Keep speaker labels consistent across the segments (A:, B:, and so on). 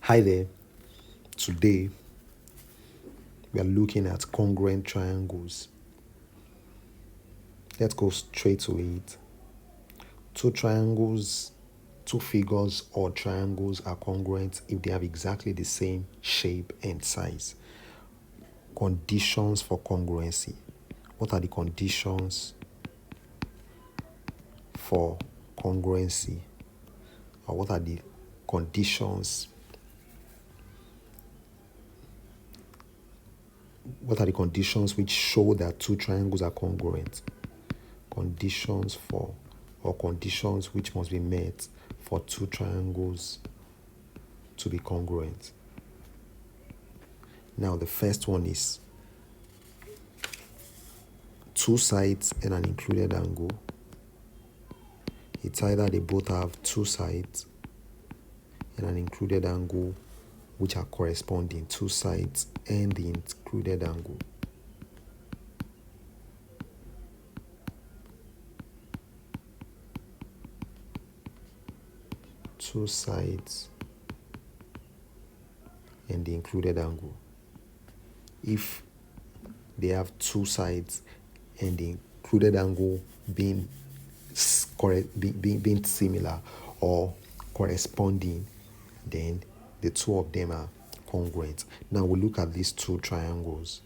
A: Hi there. Today we are looking at congruent triangles. Let's go straight to it. Two figures or triangles are congruent if they have exactly the same shape and size. Conditions for congruency. What are the conditions for congruency? Or what are the conditions? What are the conditions which show that two triangles are congruent? Conditions which must be met for two triangles to be congruent. Now, the first one is two sides and an included angle. It's either they both have two sides and an included angle which are corresponding, two sides and the included angle. Two sides and the included angle. If they have two sides and the included angle being similar or corresponding, then the two of them are congruent. Now we look at these two triangles.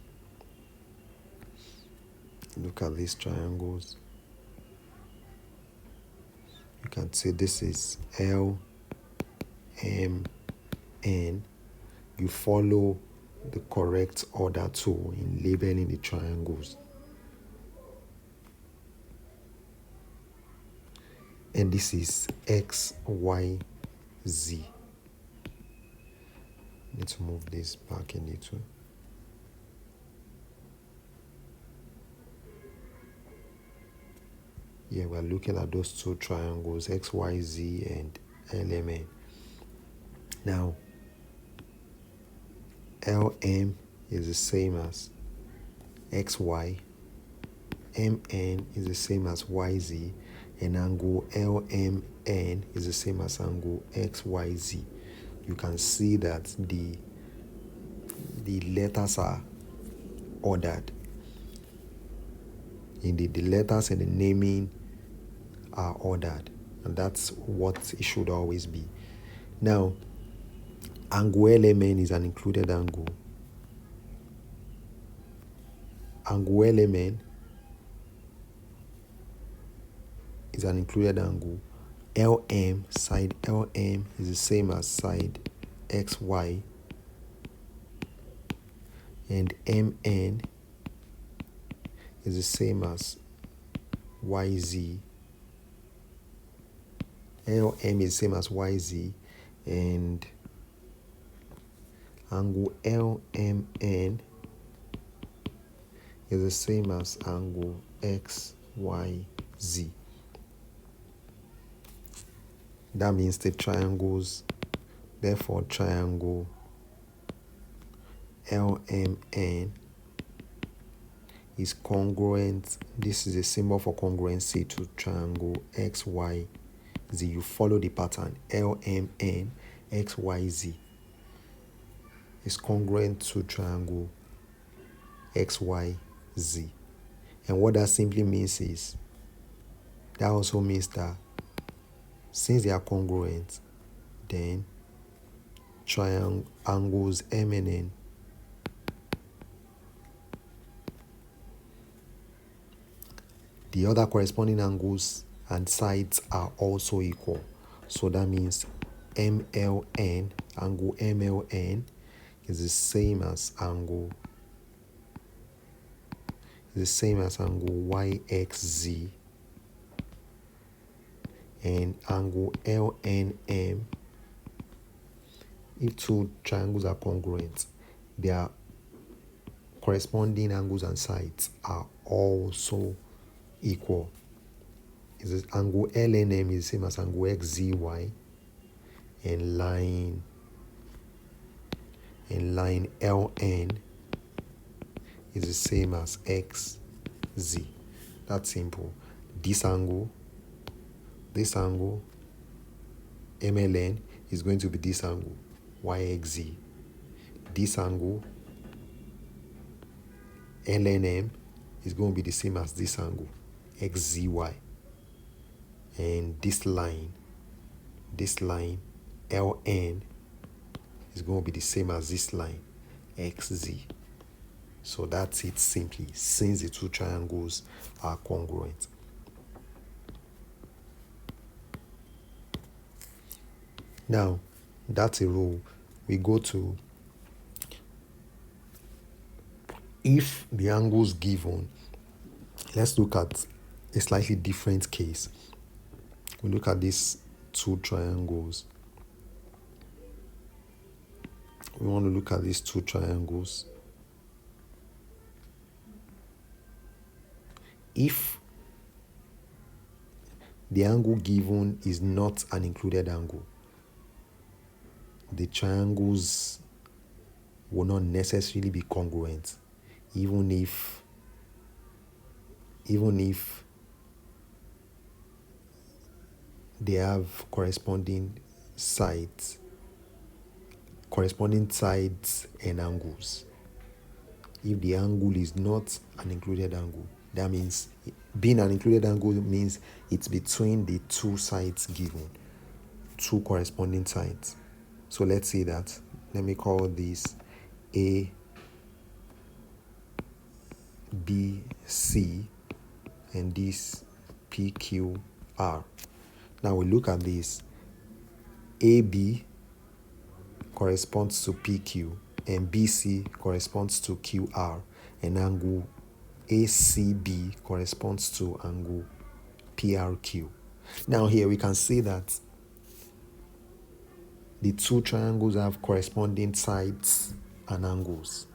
A: Look at these triangles. You can see this is L, M, N. You follow the correct order too in labeling the triangles. And this is X, Y, Z. Need to move this back a little. Yeah, we're looking at those two triangles, X, Y, Z and LMN. Now, LM is the same as XY, MN is the same as YZ, and angle LMN is the same as angle XYZ. You can see that the letters are ordered. Indeed, the letters and the naming are ordered, and that's what it should always be. Now, angle LMN is an included angle. Angle LMN is an included angle. LM, side LM is the same as side XY, and MN is the same as YZ. LM is the same as YZ, and angle LMN is the same as angle XYZ. That means the triangles, therefore triangle LMN is congruent. This is a symbol for congruency to triangle XYZ. You follow the pattern LMN XYZ is congruent to triangle XYZ. And what that simply means is, that also means that since they are congruent, then triangles M and N the other corresponding angles and sides are also equal. So that means MLN, angle MLN is the same as angle YXZ, and angle LNM. If two triangles are congruent, their corresponding angles and sides are also equal. Angle LNM is the same as angle XZY, and line LN is the same as XZ. That's simple. This angle MLN is going to be this angle YXZ. This angle LNM is going to be the same as this angle XZY. And this line LN is going to be the same as this line XZ. So that's it simply, since the two triangles are congruent. Now, that's a rule. We go to if the angles given. Let's look at a slightly different case. We look at these two triangles. We want to look at these two triangles. If the angle given is not an included angle, the triangles will not necessarily be congruent, even if they have corresponding sides and angles. If the angle is not an included angle, that means being an included angle means it's between the two sides given, two corresponding sides. So let's say that, let me call this A, B, C, and this P, Q, R. Now we look at this. AB corresponds to PQ and BC corresponds to QR, and angle ACB corresponds to angle PRQ. Now here we can see that the two triangles have corresponding sides and angles,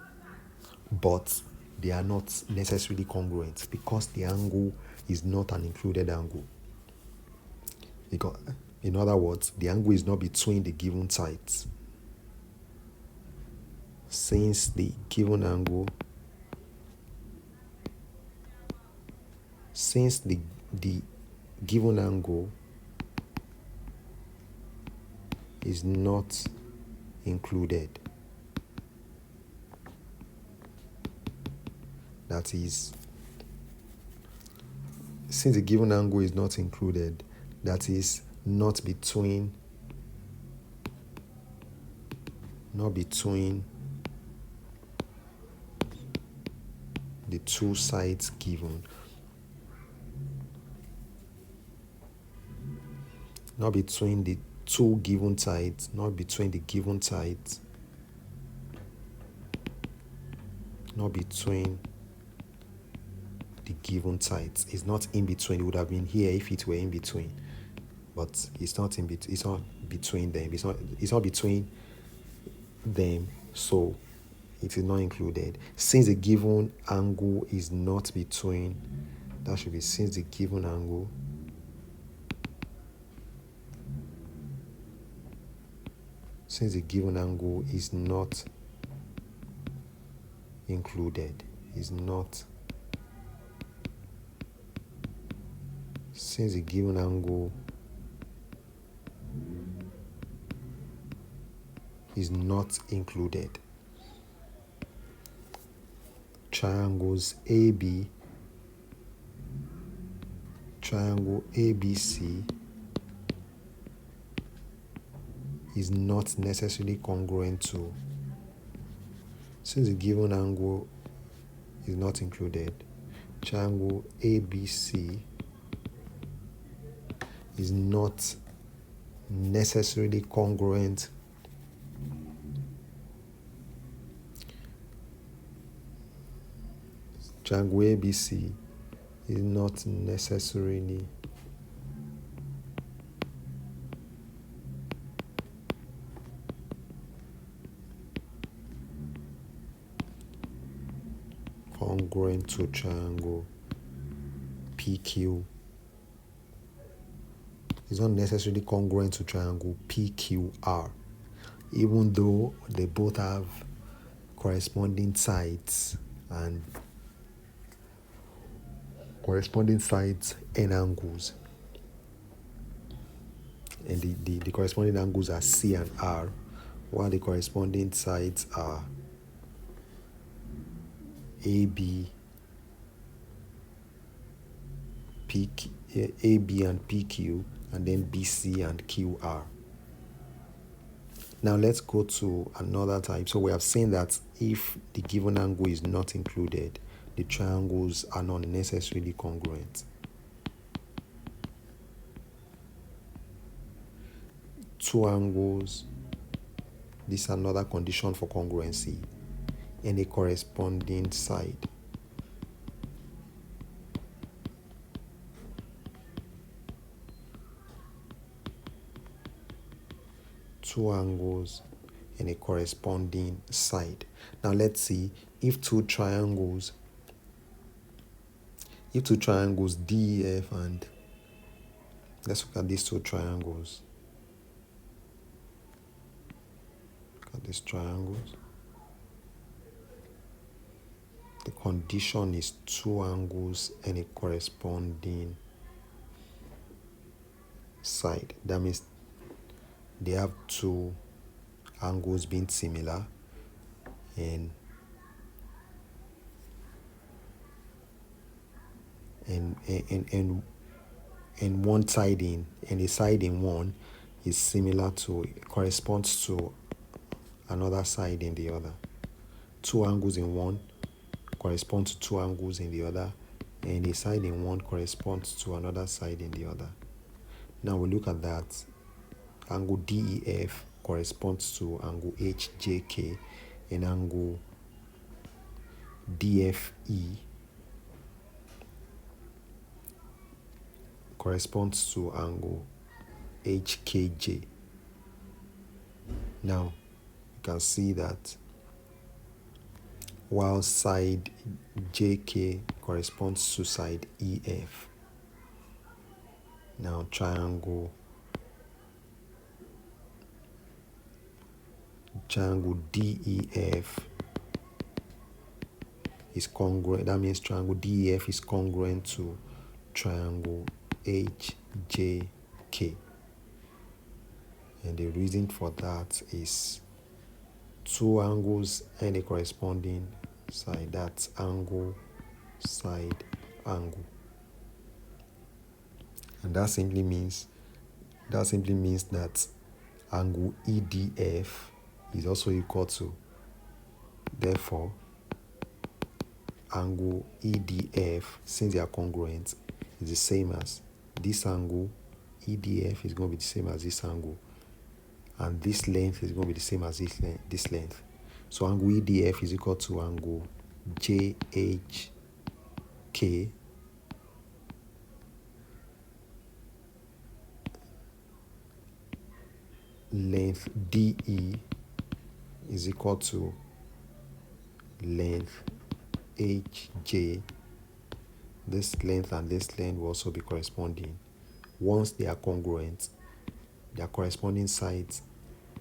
A: but they are not necessarily congruent because the angle is not an included angle. Because, in other words, the angle is not between the given sides. Since the given angle is not included, that is, since the given angle is not included, that is not between the two sides given, not between the two given sides, not between the given sides, not between the given sides. It's not in between. It would have been here if it were in between, but it's not in between. It's not between them. It's not between them. So it is not included. Since the given angle is not between, that should be since the given angle is not included, since the given angle is not included, triangles AB, triangle ABC is not necessarily congruent to, since the given angle is not included, triangle ABC is not necessarily congruent triangle ABC is not necessarily congruent to triangle PQ. It's not necessarily congruent to triangle PQR, even though they both have corresponding sides and angles, and the corresponding angles are C and R, while the corresponding sides are AB, AB and PQ, and then BC and QR. Now let's go to another type. So we have seen that if the given angle is not included, the triangles are not necessarily congruent. Two angles, this is another condition for congruency, and a corresponding side. Two angles and a corresponding side. Now let's see if two triangles DEF, and let's look at these two triangles. Look at these triangles. The condition is two angles and a corresponding side. That means they have two angles being similar and one side in, and a side in one is similar to, corresponds to another side in the other. Two angles in one correspond to two angles in the other, and a side in one corresponds to another side in the other. Now we look at that. Angle DEF corresponds to angle HJK, and angle DFE corresponds to angle HKJ. Now you can see that while side JK corresponds to side EF, now triangle DEF is congruent. That means triangle DEF is congruent to triangle HJK. And the reason for that is two angles and a corresponding side. That's angle, side, angle. And that simply means that angle EDF is also equal to, therefore, angle EDF, since they are congruent, is the same as this angle. EDF is going to be the same as this angle, and this length is going to be the same as this length. So angle EDF is equal to angle JHK length DE is equal to length HJ. This length and this length will also be corresponding. Once they are congruent, their corresponding sides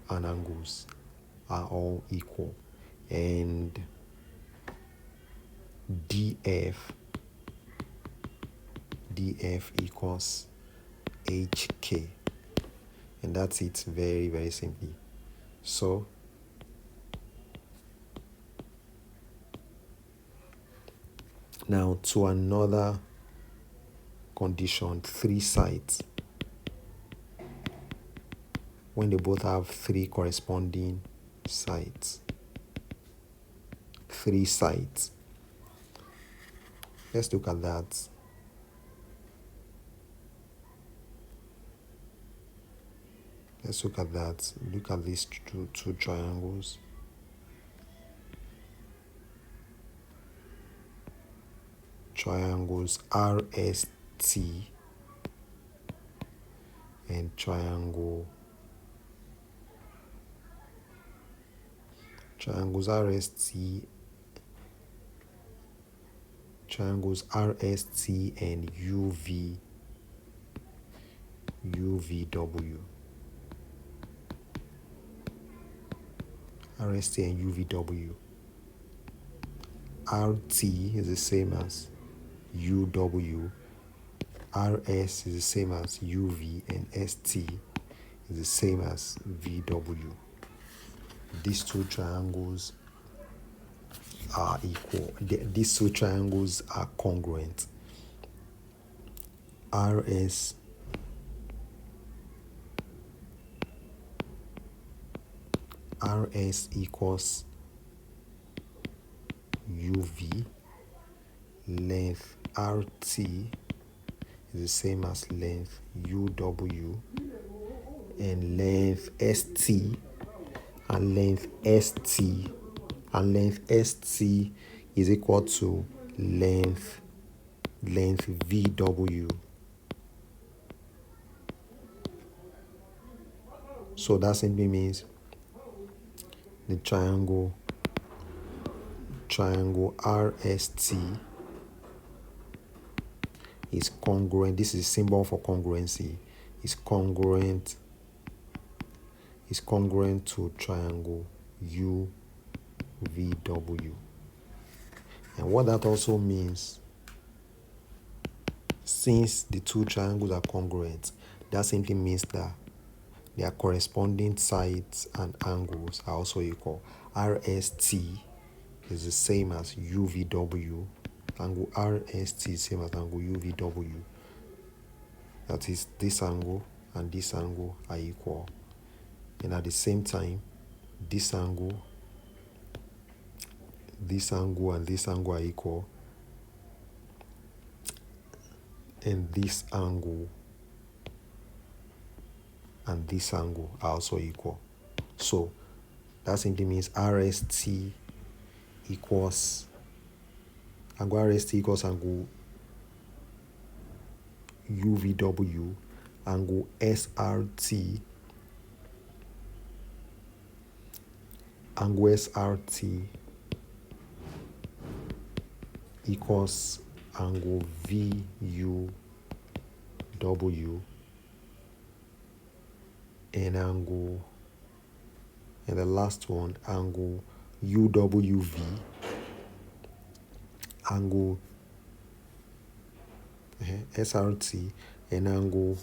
A: and angles are all equal, and DF equals HK, and that's it, very, very simply. So now to another condition, three sides. When they both have three corresponding sides. Three sides. Let's look at that. Look at these two triangles. Triangles RST and triangles RST and UVW. RST and UVW. RT is the same as UW, RS is the same as UV, and ST is the same as VW. these two triangles are equal. These two triangles are congruent. RS equals UV, length RT is the same as length UW, and length ST and length ST is equal to length VW. So that simply means the triangle RST is congruent. This is a symbol for congruency. Is congruent to triangle UVW. And what that also means, since the two triangles are congruent, that simply means that their corresponding sides and angles are also equal. RST is the same as UVW. Angle RST is the same as angle UVW. That is, this angle and this angle are equal. And at the same time, this angle and this angle are equal. And this angle and this angle are also equal. So that simply means RST equals angle UVW, angle SRT equals angle VUW, and the last one, angle UWV, angle SRT, and angle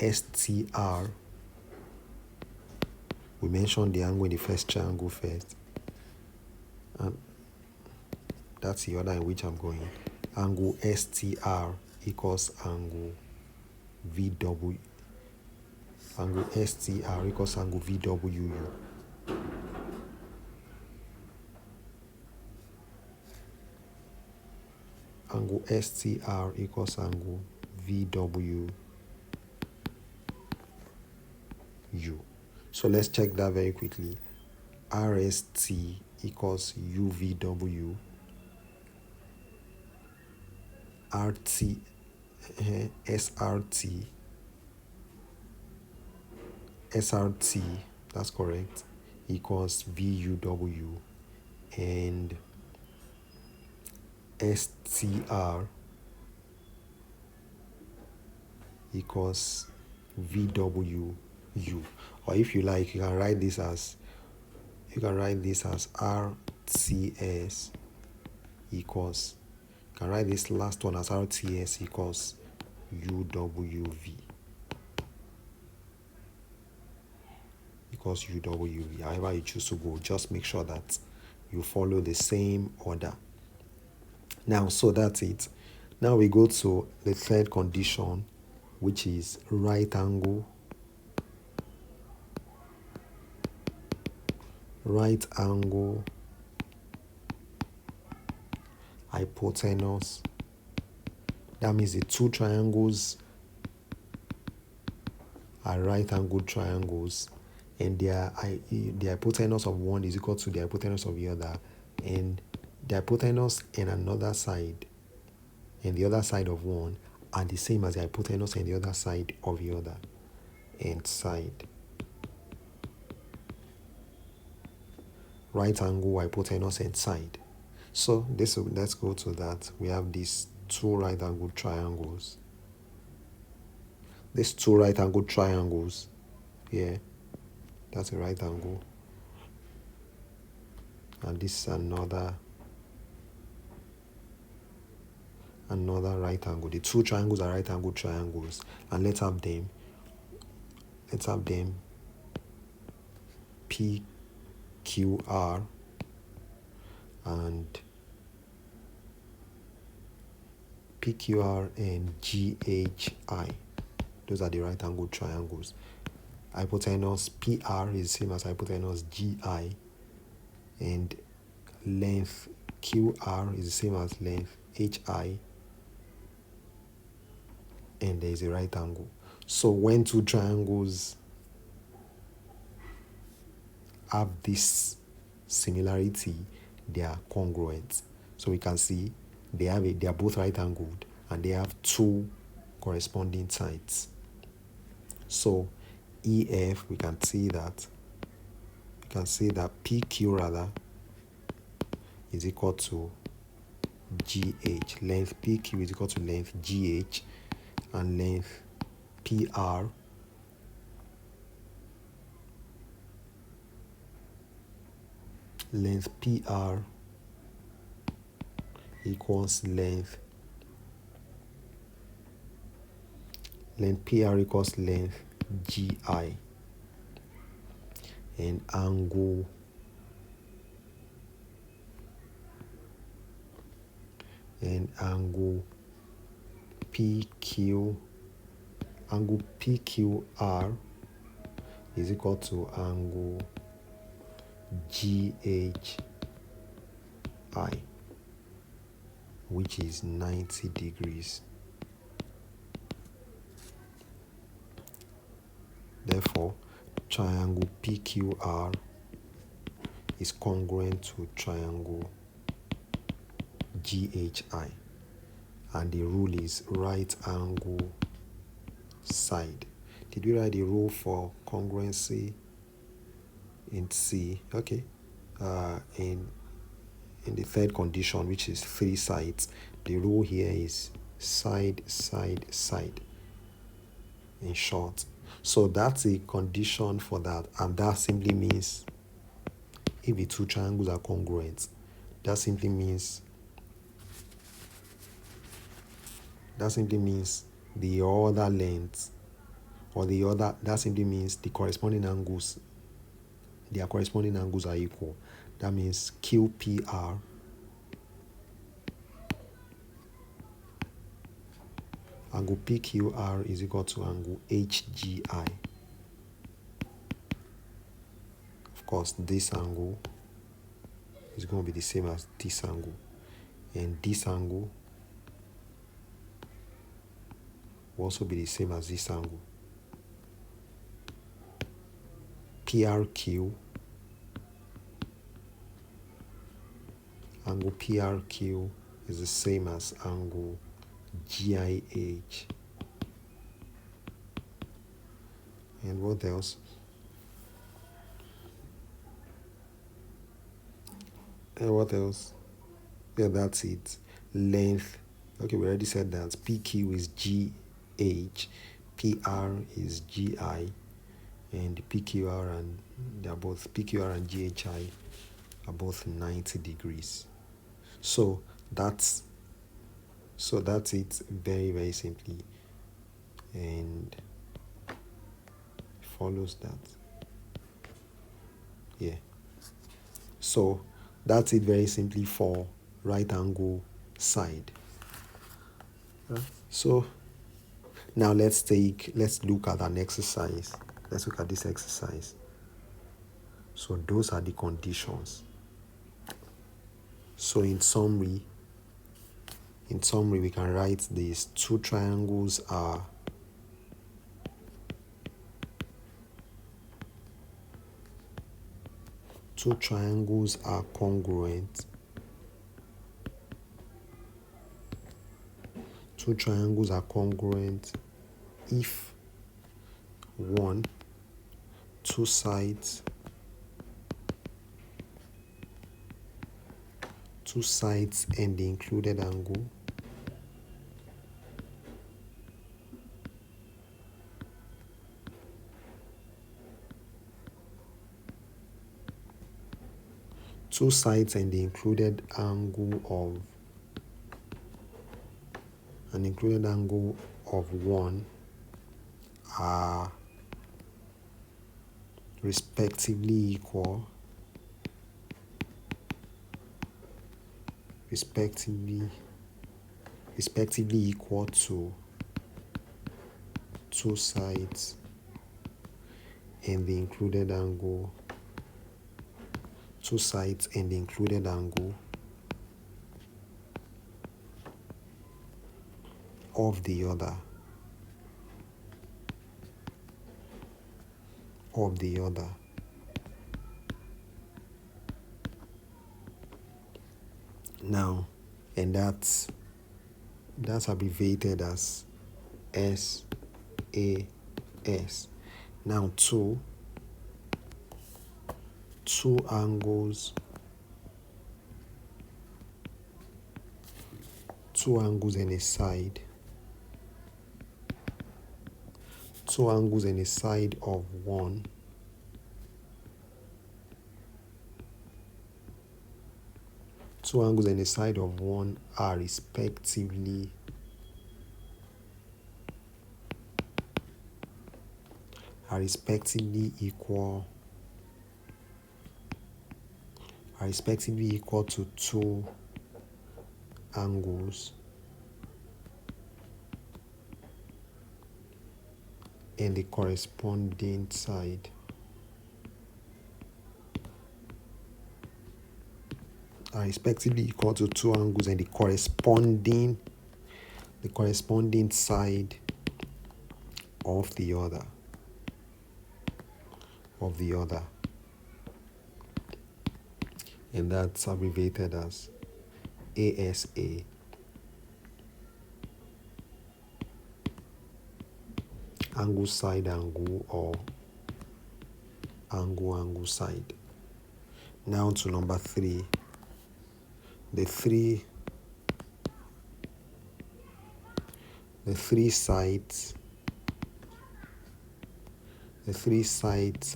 A: STR. We mentioned the angle in the first triangle first, and that's the order in which I'm going. Angle STR equals angle VW. Angle STR equals angle VWU. Angle STR equals angle VWU. So let's check that very quickly. RST equals UVW. SRT, that's correct, equals VUW, and STR equals VWU. Or if you like, you can write this as RTS equals, you can write this last one as RTS equals UWV. However you choose to go, just make sure that you follow the same order. Now, so that's it. Now we go to the third condition, which is right angle hypotenuse. That means the two triangles are right angle triangles, and the hypotenuse of one is equal to the hypotenuse of the other, and the hypotenuse in another side and the other side of one are the same as the hypotenuse and the other side of the other and side. Right angle, hypotenuse, and side. So let's go to that. We have these two right angle triangles. These two right angle triangles here. That's a right angle. And this is another right angle. The two triangles are right angle triangles, and let's have them P PQR and GHI. Those are the right angle triangles. Hypotenuse PR is the same as hypotenuse GI, and length QR is the same as length HI, and there is a right angle. So when two triangles have this similarity, they are congruent. So we can see they are both right angled and they have two corresponding sides. So EF, we can see that PQ rather is equal to GH. Length PQ is equal to length GH, and length PR equals length PR equals length GI, and angle PQR is equal to angle GHI, which is 90 degrees. Therefore, triangle PQR is congruent to triangle GHI, and the rule is right angle side. Did we write the rule for congruency in C? Okay. In the third condition, which is 3 sides, the rule here is side, side, side, in short. So that's a condition for that, and that simply means if the two triangles are congruent, that simply means the other lengths, or that simply means the corresponding angles, their corresponding angles are equal. That means QPR angle PQR is equal to angle HGI. Of course, this angle is going to be the same as this angle, and this angle will also be the same as this angle. PRQ, angle PRQ is the same as angle GIH. And what else? Yeah, that's it. Length. Okay, we already said that. PQ is GH, PR is GI, and PQR and GHI are both 90 degrees. So that's it, very, very simply, and follows that. Yeah. So that's it, very simply, for right angle side. So now let's look at an exercise. Let's look at this exercise. So those are the conditions. So in summary, we can write this: two triangles are congruent. Two triangles are congruent if one, two sides and the included angle of one are respectively equal, respectively equal to two sides and the included angle of the other now, and that's abbreviated as SAS. Now two angles and a side of one are respectively equal to two angles and the corresponding side. Are respectively equal to two angles and the corresponding side of the other. And that's abbreviated as ASA. Angle side angle, or angle side. Now to number 3. The three sides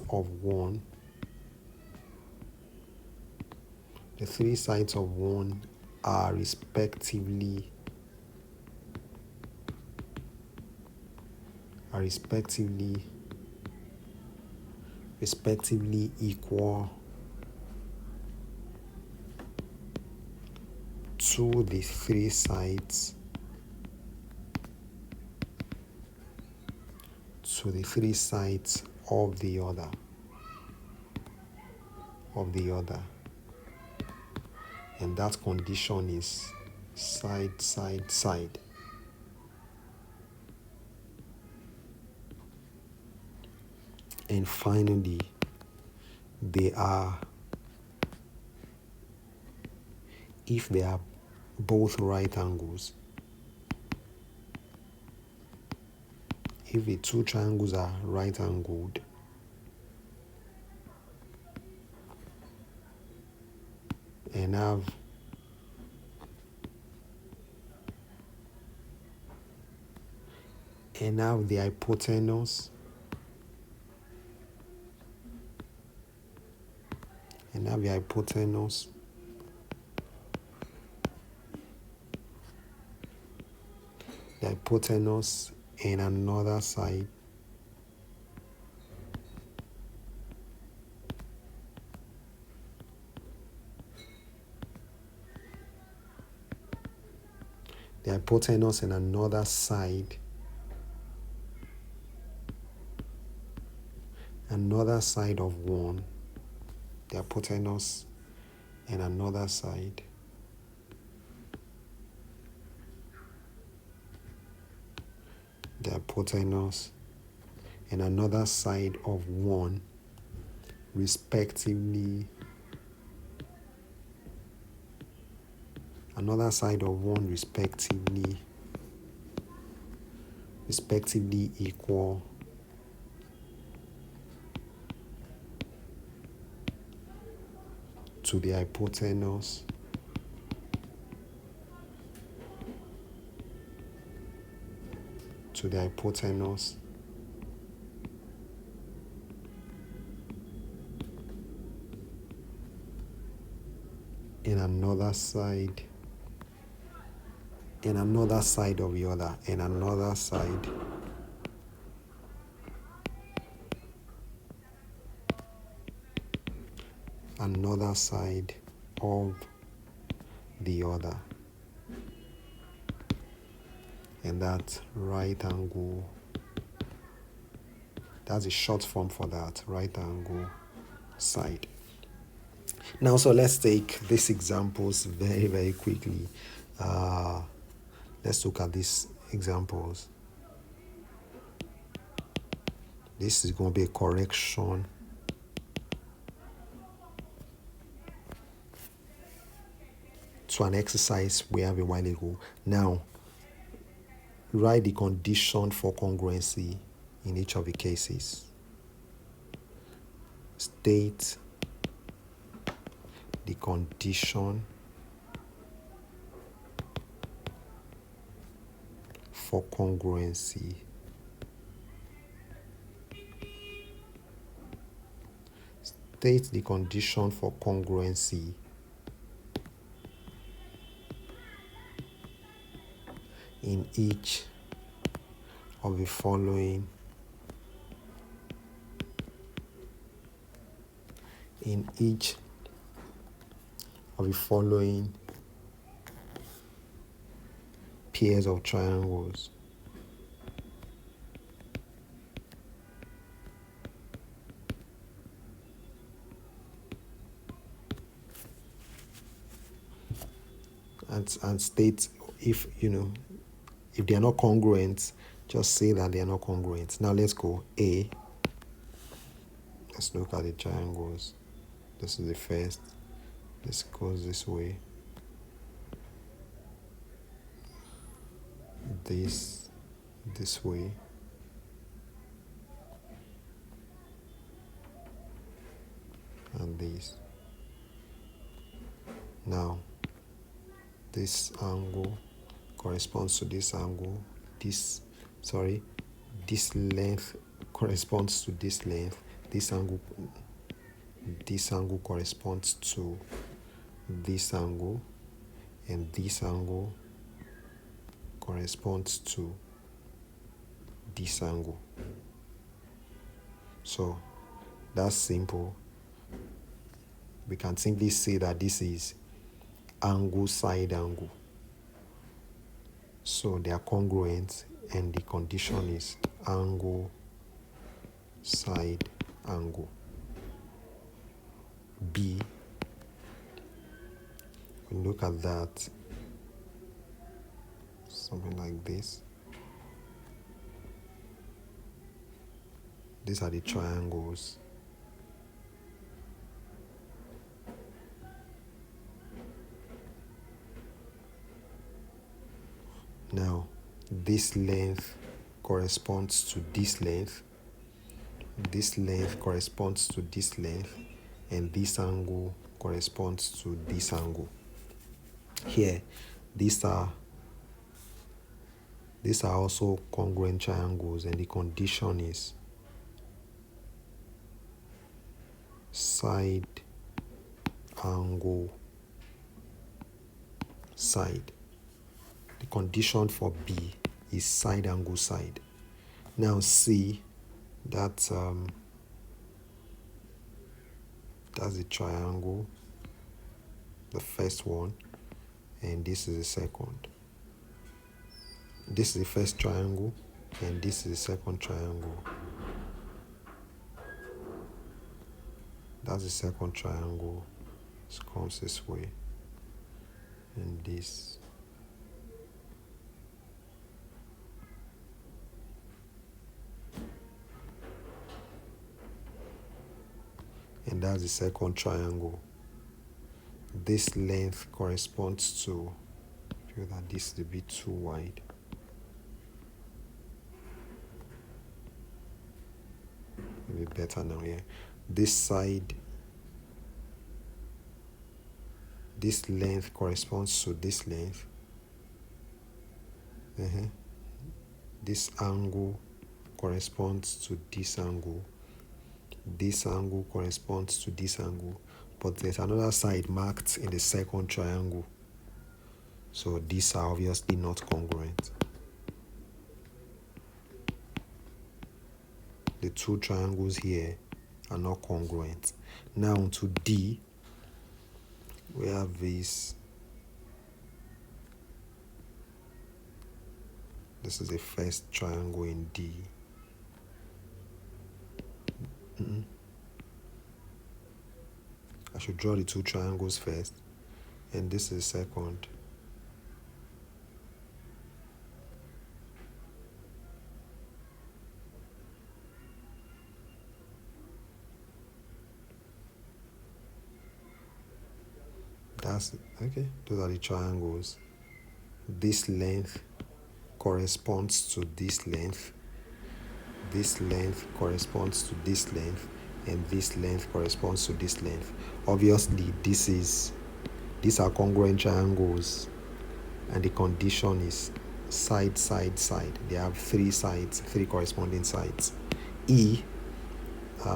A: of one are respectively equal to the three sides of the other. And that condition is side, side, side. And finally, if they are both right angles, if the two triangles are right angled, and have the hypotenuse in another side, another side of one, the hypotenuse and another side, the hypotenuse and another side of one, respectively, equal to the hypotenuse in another side of the other, and another side of the other. And that right angle, that's a short form for that, right angle side. Now, so let's take these examples very, very quickly. Let's look at these examples. This is going to be a correction to an exercise we have a while ago. Now, write the condition for congruency in each of the cases. State the condition for congruency state the condition for congruency in each of the following pairs of triangles. And state if they are not congruent, just say that they are not congruent. Now let's go A. Let's look at the triangles. This is the first. This goes this way. This way. And this. Now, this angle corresponds to this angle. This length corresponds to this length. This angle corresponds to this angle, and this angle corresponds to this angle. So that's simple. We can simply say that this is angle side angle. So they are congruent, and the condition is angle side angle. B, we look at that, something like this. These are the triangles. Now, this length corresponds to this length. This length corresponds to this length, and this angle corresponds to this angle. Here, these are also congruent triangles, and the condition is side angle side. The condition for B is side angle side. Now C, that's the triangle, the first one, and this is the second. This is the first triangle, and this is the second triangle. That's the second triangle. It comes this way, and this. And that's the second triangle. This length corresponds to, I feel that this is a bit too wide. Maybe better now, yeah. This side, this length corresponds to this length. This angle corresponds to this angle. This angle corresponds to this angle, but there's another side marked in the second triangle, so these are obviously not congruent. The two triangles here are not congruent. Now to D, we have this This is the first triangle in D. I should draw the two triangles first, and this is second. That's okay. Those are the triangles. This length corresponds to this length. This length corresponds to this length, and this length corresponds to this length. Obviously, these are congruent triangles, and the condition is side, side, side. They have three sides, three corresponding sides. E,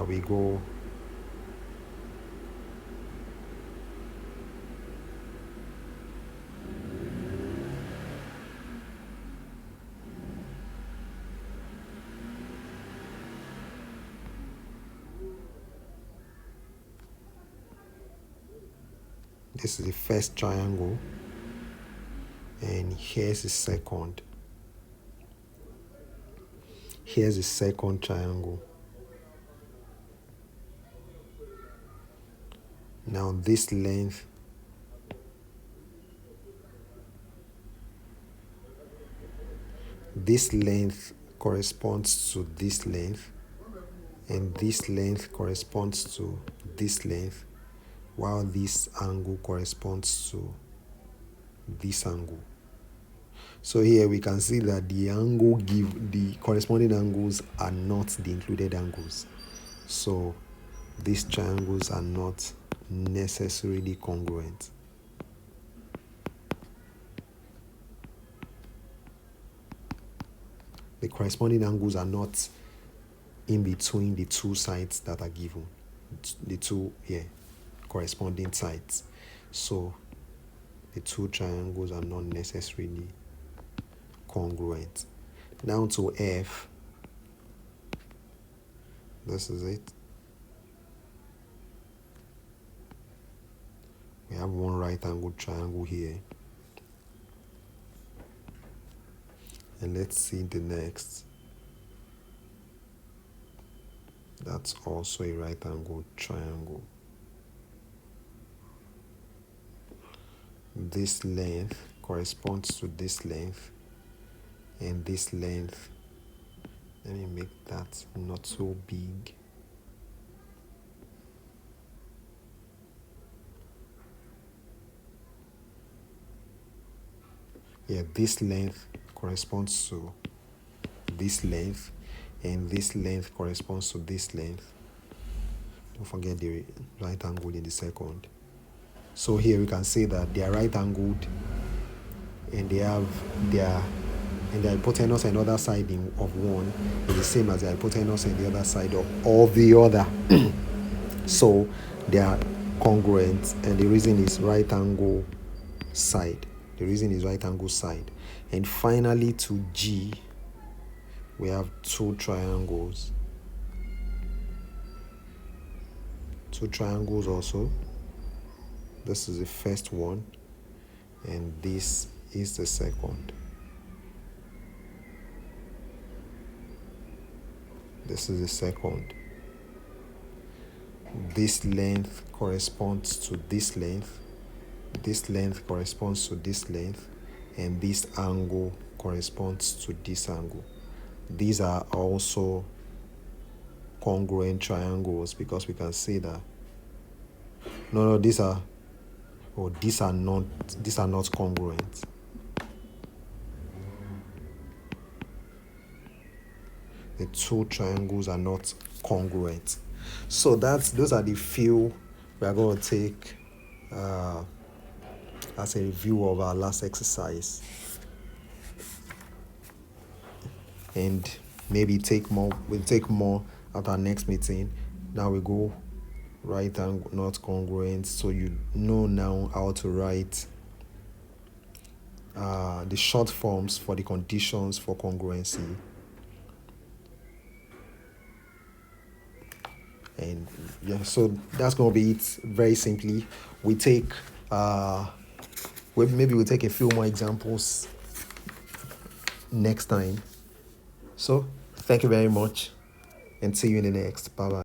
A: we go this is the first triangle, and here's the second. Here's the second triangle. Now this length corresponds to this length, and this length corresponds to this length, while this angle corresponds to this angle. So here we can see that the corresponding angles are not the included angles. So these triangles are not necessarily congruent. The corresponding angles are not in between the two sides that are given. The two corresponding sides. So the two triangles are not necessarily congruent. Now to F. This is it. We have one right angled triangle here. And let's see the next. That's also a right angled triangle. This length corresponds to this length, and this length, let me make that not so big. This length corresponds to this length, and this length corresponds to this length. Don't forget the right angle in the second. So here we can say that they are right angled, and they have the hypotenuse on the other side of one is the same as the hypotenuse on the other side of the other. So they are congruent, and the reason is right angle side. And finally, to G, we have two triangles. Two triangles also. This is the first one, and this is the second. This is the second. This length corresponds to this length. This length corresponds to this length, and this angle corresponds to this angle. These are also congruent triangles, because we can say that these are not congruent. The two triangles are not congruent. So those are the few we are going to take as a review of our last exercise, and maybe we'll take more at our next meeting. Now we go right angle not congruent, so you know now how to write the short forms for the conditions for congruency. And so that's going to be it. Very simply, we take maybe we'll take a few more examples next time. So thank you very much and see you in the next. Bye bye.